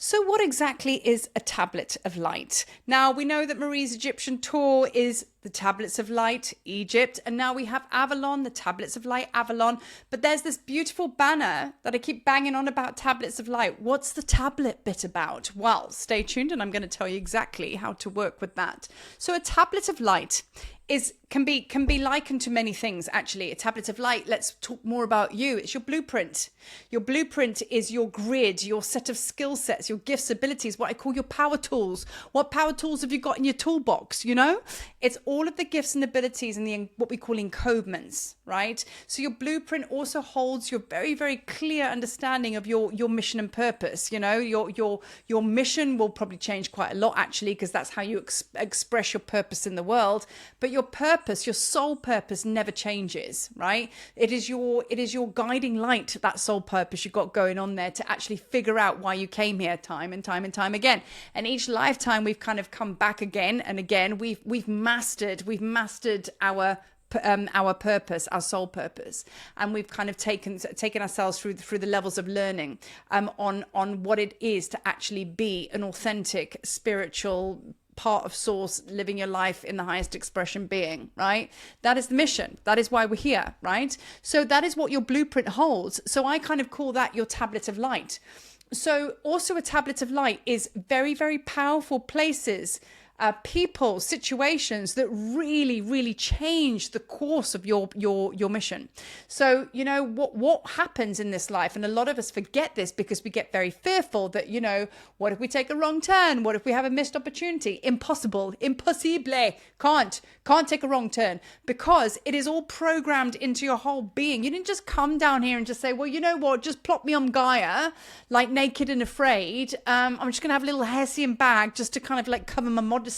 So what exactly is a tablet of light? Now, we know that Marie's Egyptian tour is the tablets of light, Egypt, and now we have Avalon, the tablets of light, Avalon. But there's this beautiful banner that I keep banging on about tablets of light. What's the tablet bit about? Well, stay tuned and I'm going to tell you exactly how to work with that. So a tablet of light can be likened to many things, actually. A tablet of light, let's talk more about you. It's your blueprint. Your blueprint is your grid, your set of skill sets, your gifts, abilities, what I call your power tools. What power tools have you got in your toolbox, you know? It's all of the gifts and abilities and what we call encodements, right? So your blueprint also holds your very, very clear understanding of your mission and purpose. You know, your mission will probably change quite a lot, actually, because that's how you express your purpose in the world. But your purpose, your soul purpose, never changes, right? It is your guiding light, that soul purpose you've got going on there, to actually figure out why you came here time and time and time again. And each lifetime we've kind of come back again and again. We've mastered our purpose, our soul purpose, and we've kind of taken ourselves through the levels of learning on what it is to actually be an authentic spiritual part of source, living your life in the highest expression being, right? That is the mission. That is why we're here, right? So that is what your blueprint holds. So I kind of call that your tablet of light. So also a tablet of light is very, very powerful places, people, situations that really, really change the course of your mission. So, you know, what happens in this life, and a lot of us forget this because we get very fearful that, you know, what if we take a wrong turn? What if we have a missed opportunity? Impossible. Can't take a wrong turn, because it is all programmed into your whole being. You didn't just come down here and just say, well, you know what, just plop me on Gaia, like naked and afraid. I'm just going to have a little Hessian bag just to kind of like cover my modesty.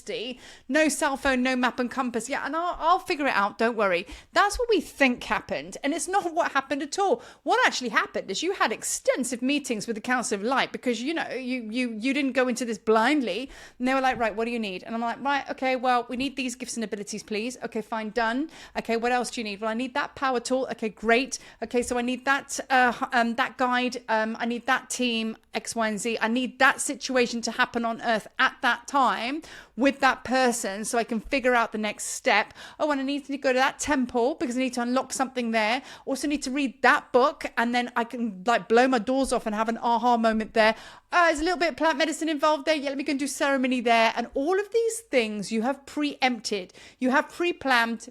No cell phone, no map and compass. Yeah, and I'll figure it out. Don't worry. That's what we think happened. And it's not what happened at all. What actually happened is you had extensive meetings with the Council of Light, because, you know, you didn't go into this blindly. And they were like, right, what do you need? And I'm like, right, okay, well, we need these gifts and abilities, please. Okay, fine, done. Okay, what else do you need? Well, I need that power tool. Okay, great. Okay, so I need that that guide. I need that team, X, Y, and Z. I need that situation to happen on Earth at that time with that person, so I can figure out the next step. Oh, and I need to go to that temple because I need to unlock something there. Also need to read that book, and then I can like blow my doors off and have an aha moment there. There's a little bit of plant medicine involved there. Yeah, let me go and do ceremony there. And all of these things you have preempted. You have pre-planned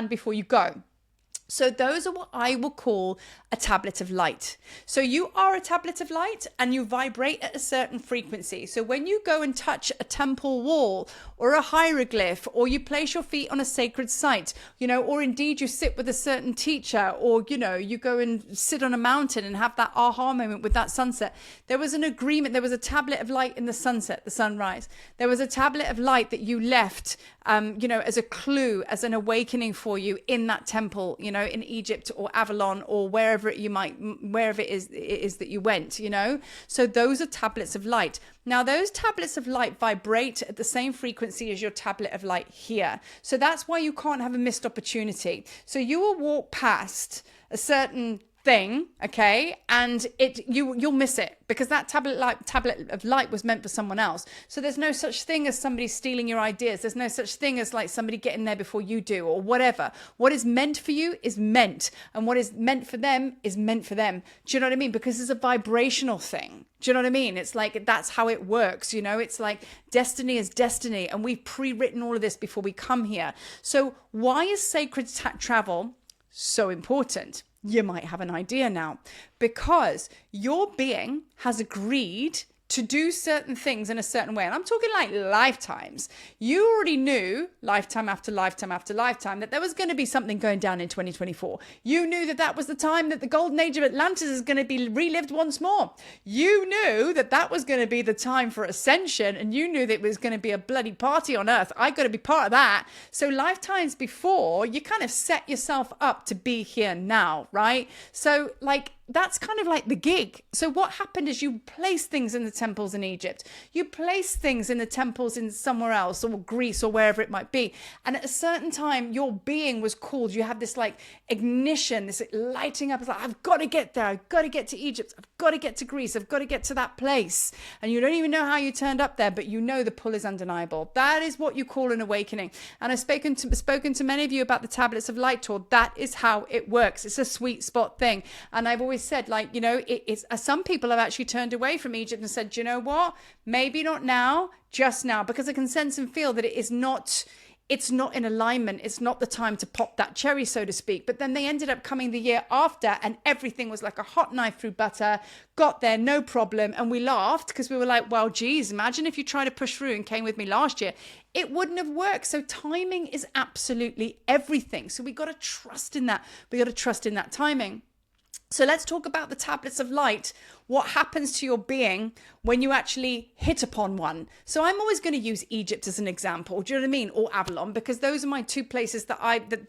before you go. So those are what I will call a tablet of light. So you are a tablet of light and you vibrate at a certain frequency. So when you go and touch a temple wall or a hieroglyph, or you place your feet on a sacred site, you know, or indeed you sit with a certain teacher, or, you know, you go and sit on a mountain and have that aha moment with that sunset. There was an agreement. There was a tablet of light in the sunset, the sunrise. There was a tablet of light that you left, you know, as a clue, as an awakening for you in that temple, you know, in Egypt or Avalon or wherever it is that you went, you know. So those are tablets of light. Now those tablets of light vibrate at the same frequency as your tablet of light here. So that's why you can't have a missed opportunity. So you will walk past a certain thing, okay, and you'll miss it, because that tablet of light was meant for someone else. So there's no such thing as somebody stealing your ideas. There's no such thing as like somebody getting there before you do, or whatever. What is meant for you is meant, and what is meant for them is meant for them. Do you know what I mean? Because it's a vibrational thing. Do you know what I mean? It's like, that's how it works, you know. It's like destiny is destiny, and we've pre-written all of this before we come here. So why is sacred travel so important? You might have an idea now, because your being has agreed to do certain things in a certain way. And I'm talking like lifetimes. You already knew lifetime after lifetime after lifetime that there was going to be something going down in 2024. You knew that that was the time that the golden age of Atlantis is going to be relived once more. You knew that that was going to be the time for ascension, and you knew that it was going to be a bloody party on Earth. I got to be part of that. So lifetimes before, you kind of set yourself up to be here now, right? So like, that's kind of like the gig. So what happened is you place things in the temples in Egypt. You place things in the temples in somewhere else, or Greece, or wherever it might be. And at a certain time, your being was called. You have this like ignition, this lighting up. It's like, I've got to get there. I've got to get to Egypt. I've got to get to Greece. I've got to get to that place. And you don't even know how you turned up there, but you know the pull is undeniable. That is what you call an awakening. And I've spoken to many of you about the tablets of light tour. That is how it works. It's a sweet spot thing. And I've always said, like, you know, it's some people have actually turned away from Egypt and said, you know what, maybe not now, just now, because I can sense and feel that it's not in alignment. It's not the time to pop that cherry, so to speak. But then they ended up coming the year after, and everything was like a hot knife through butter, got there, no problem. And we laughed because we were like, well, geez, imagine if you tried to push through and came with me last year. It wouldn't have worked. So timing is absolutely everything. So we got to trust in that. We got to trust in that timing. So let's talk about the tablets of light. What happens to your being when you actually hit upon one? So I'm always going to use Egypt as an example. Do you know what I mean? Or Avalon, because those are my two places that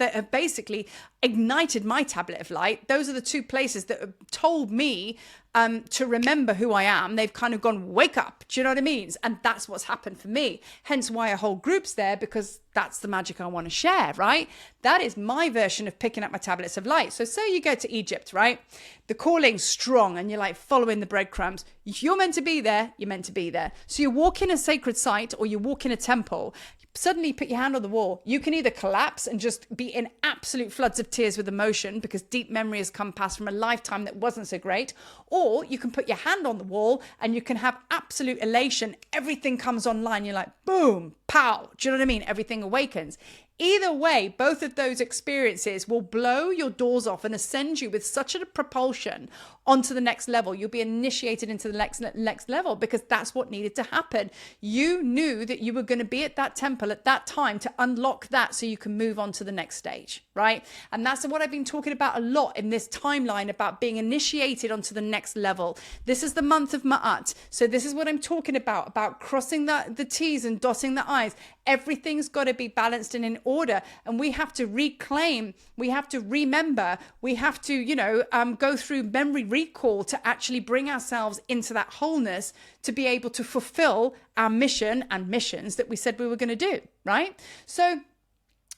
have basically ignited my tablet of light. Those are the two places that have told me to remember who I am. They've kind of gone, wake up. Do you know what I mean? And that's what's happened for me. Hence why a whole group's there, because that's the magic I want to share, right? That is my version of picking up my tablets of light. So say you go to Egypt, right? The calling's strong and you're like following the breadcrumbs. If you're meant to be there, you're meant to be there. So you walk in a sacred site or you walk in a temple, suddenly you put your hand on the wall. You can either collapse and just be in absolute floods of tears with emotion because deep memory has come past from a lifetime that wasn't so great, or you can put your hand on the wall and you can have absolute elation. Everything comes online. You're like, boom, pow. Do you know what I mean? Everything awakens. Either way, both of those experiences will blow your doors off and ascend you with such a propulsion onto the next level. You'll be initiated into the next level because that's what needed to happen. You knew that you were going to be at that temple at that time to unlock that so you can move on to the next stage, right? And that's what I've been talking about a lot in this timeline about being initiated onto the next level. This is the month of Ma'at. So this is what I'm talking about crossing the T's and dotting the I's. Everything's got to be balanced and in order. And we have to reclaim, we have to remember, we have to, go through memory recall to actually bring ourselves into that wholeness to be able to fulfill our mission and missions that we said we were going to do, right? So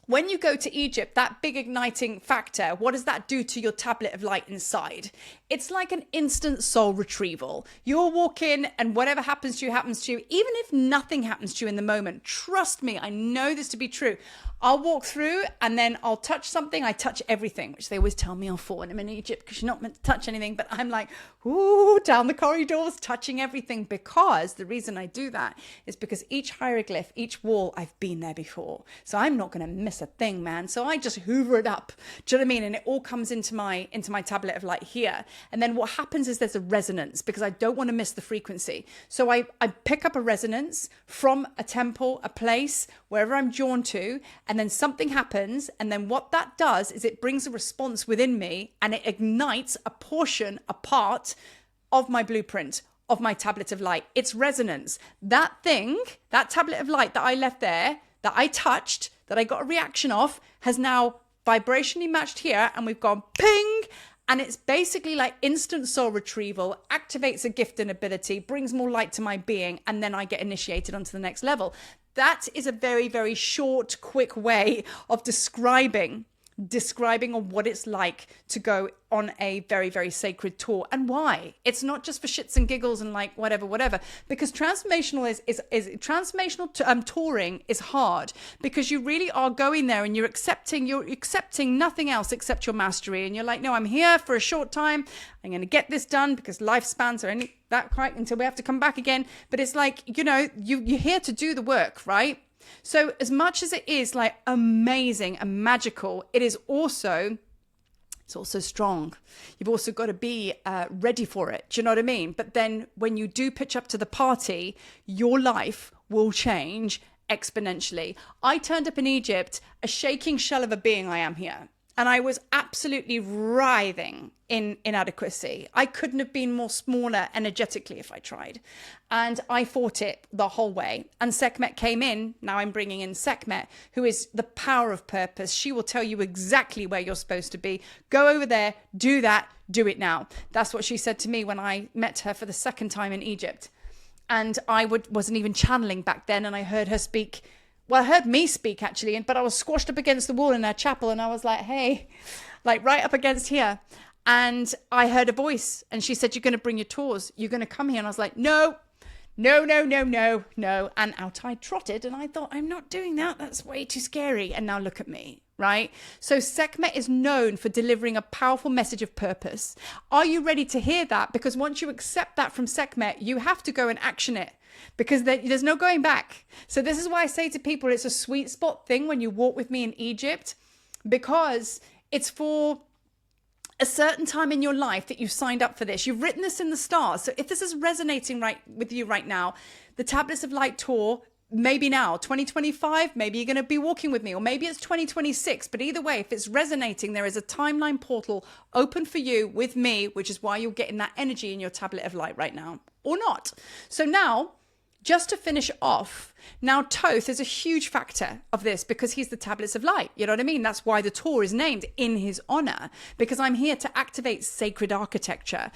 when you go to Egypt, that big igniting factor, what does that do to your tablet of light inside? It's like an instant soul retrieval. You'll walk in and whatever happens to you, happens to you. Even if nothing happens to you in the moment, trust me, I know this to be true. I'll walk through and then I'll touch something. I touch everything, which they always tell me off for when I'm in Egypt because you're not meant to touch anything. But I'm like, ooh, down the corridors, touching everything, because the reason I do that is because each hieroglyph, each wall, I've been there before. So I'm not going to miss a thing, man. So I just hoover it up. Do you know what I mean? And it all comes into my tablet of light here. And then what happens is there's a resonance because I don't want to miss the frequency. So I pick up a resonance from a temple, a place, wherever I'm drawn to, and then something happens. And then what that does is it brings a response within me and it ignites a portion, a part of my blueprint, of my tablet of light. It's resonance. That thing, that tablet of light that I left there, that I touched, that I got a reaction of, has now vibrationally matched here, and we've gone ping. And it's basically like instant soul retrieval, activates a gift and ability, brings more light to my being, and then I get initiated onto the next level. That is a very, very short, quick way of describing on what it's like to go on a very, very sacred tour and why. It's not just for shits and giggles and like whatever, because transformational touring is hard because you really are going there and you're accepting nothing else except your mastery. And you're like, no, I'm here for a short time. I'm going to get this done because lifespans are only that quite until we have to come back again. But it's like, you're here to do the work, right? So as much as it is like amazing and magical, it's also strong. You've also got to be ready for it. Do you know what I mean? But then when you do pitch up to the party, your life will change exponentially. I turned up in Egypt, a shaking shell of a being I am here. and I was absolutely writhing in inadequacy. I couldn't have been more smaller energetically if I tried. And I fought it the whole way. And Sekhmet came in. Now I'm bringing in Sekhmet, who is the power of purpose. She will tell you exactly where you're supposed to be. Go over there, do that, do it now. That's what she said to me when I met her for the second time in Egypt. And I wasn't even channeling back then. And I heard her speak. Well, I heard me speak actually, but I was squashed up against the wall in her chapel, and I was like, hey, like right up against here. And I heard a voice, and she said, you're going to bring your tours. You're going to come here. And I was like, no. And out I trotted, and I thought, I'm not doing that. That's way too scary. And now look at me, right? So Sekhmet is known for delivering a powerful message of purpose. Are you ready to hear that? Because once you accept that from Sekhmet, you have to go and action it. Because there's no going back. So this is why I say to people, it's a sweet spot thing when you walk with me in Egypt, because it's for a certain time in your life that you've signed up for this. You've written this in the stars. So if this is resonating right with you right now, the Tablets of Light tour, maybe now, 2025, maybe you're going to be walking with me, or maybe it's 2026. But either way, if it's resonating, there is a timeline portal open for you with me, which is why you're getting that energy in your Tablet of Light right now, or not. So now, just to finish off, now Thoth is a huge factor of this because he's the Tablets of Light. You know what I mean? That's why the tour is named in his honor, because I'm here to activate sacred architecture,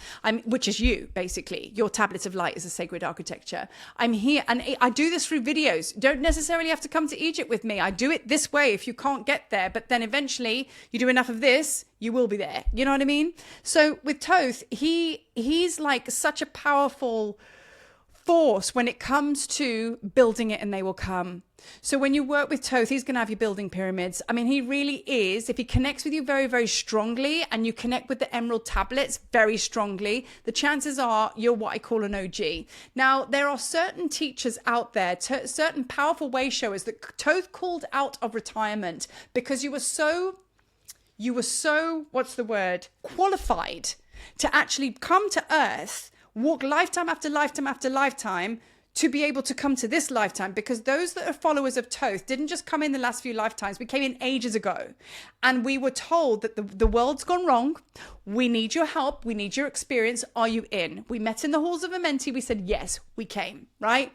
which is you, basically. Your Tablets of Light is a sacred architecture. I'm here, and I do this through videos. You don't necessarily have to come to Egypt with me. I do it this way if you can't get there, but then eventually you do enough of this, you will be there. You know what I mean? So with Thoth, he's like such a powerful force when it comes to building it, and they will come. So when you work with Thoth, he's going to have you building pyramids. I mean, he really is. If he connects with you very, very strongly, and you connect with the emerald tablets very strongly, the chances are you're what I call an OG. Now, there are certain teachers out there, certain powerful way showers that Thoth called out of retirement because you were so, what's the word? Qualified to actually come to Earth, walk lifetime after lifetime after lifetime to be able to come to this lifetime, because those that are followers of Thoth didn't just come in the last few lifetimes. We came in ages ago, and we were told that the world's gone wrong. We need your help. We need your experience. Are you in? We met in the halls of Amenti. We said, yes, we came, right?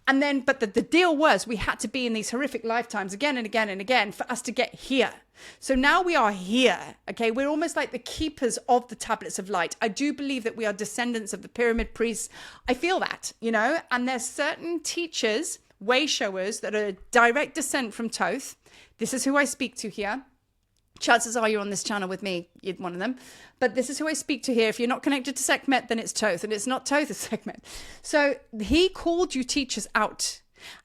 And then, but the deal was we had to be in these horrific lifetimes again and again and again for us to get here. So now we are here, okay? We're almost like the keepers of the Tablets of Light. I do believe that we are descendants of the pyramid priests. I feel that, you know, and there's certain teachers, way showers that are direct descent from Thoth. This is who I speak to here. Chances are you're on this channel with me, you're one of them. But this is who I speak to here. If you're not connected to Sekhmet, then it's Thoth. And it's not Thoth, it's Sekhmet. So he called you teachers out.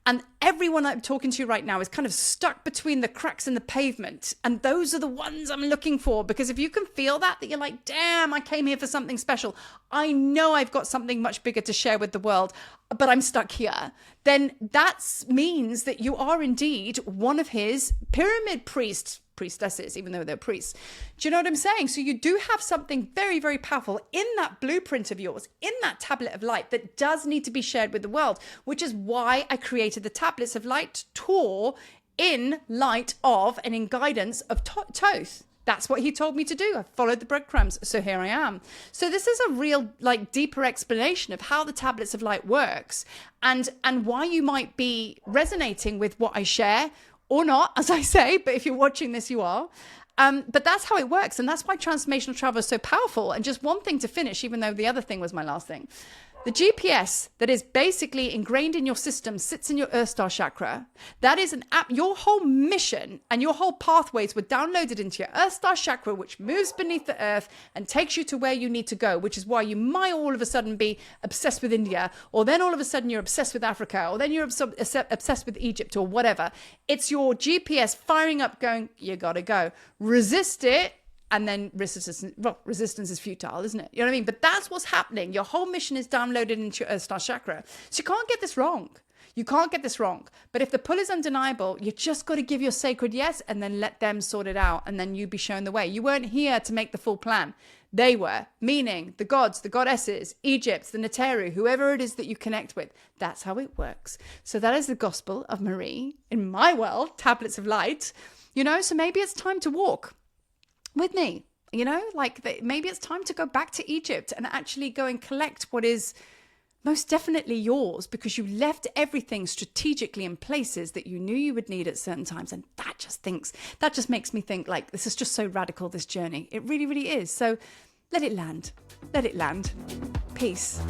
And everyone I'm talking to right now is kind of stuck between the cracks in the pavement. And those are the ones I'm looking for. Because if you can feel that you're like, damn, I came here for something special. I know I've got something much bigger to share with the world, but I'm stuck here. Then that means that you are indeed one of his pyramid priestesses, even though they're priests. Do you know what I'm saying? So you do have something very, very powerful in that blueprint of yours, in that Tablet of Light that does need to be shared with the world, which is why I created the Tablets of Light tour in light of and in guidance of Thoth. That's what he told me to do. I followed the breadcrumbs. So here I am. So this is a real, like, deeper explanation of how the Tablets of Light works and why you might be resonating with what I share or not, as I say, but if you're watching this, you are. But that's how it works. And that's why transformational travel is so powerful. And just one thing to finish, even though the other thing was my last thing. The GPS that is basically ingrained in your system sits in your Earth Star chakra. That is an app. Your whole mission and your whole pathways were downloaded into your Earth Star chakra, which moves beneath the earth and takes you to where you need to go, which is why you might all of a sudden be obsessed with India, or then all of a sudden you're obsessed with Africa, or then you're obsessed with Egypt or whatever. It's your GPS firing up going, you got to go. Resist it. And then resistance is futile, isn't it? You know what I mean? But that's what's happening. Your whole mission is downloaded into your Earth Star chakra. So you can't get this wrong. You can't get this wrong. But if the pull is undeniable, you just got to give your sacred yes and then let them sort it out. And then you be shown the way. You weren't here to make the full plan. They were, meaning the gods, the goddesses, Egypt, the Neteru, whoever it is that you connect with. That's how it works. So that is the gospel of Marie in my world, Tablets of Light. You know, so maybe it's time to walk. with me. You know, like maybe it's time to go back to Egypt and actually go and collect what is most definitely yours, because you left everything strategically in places that you knew you would need at certain times. And that just makes me think, like, this is just so radical, this journey. It really, really is. So let it land. Let it land. Peace.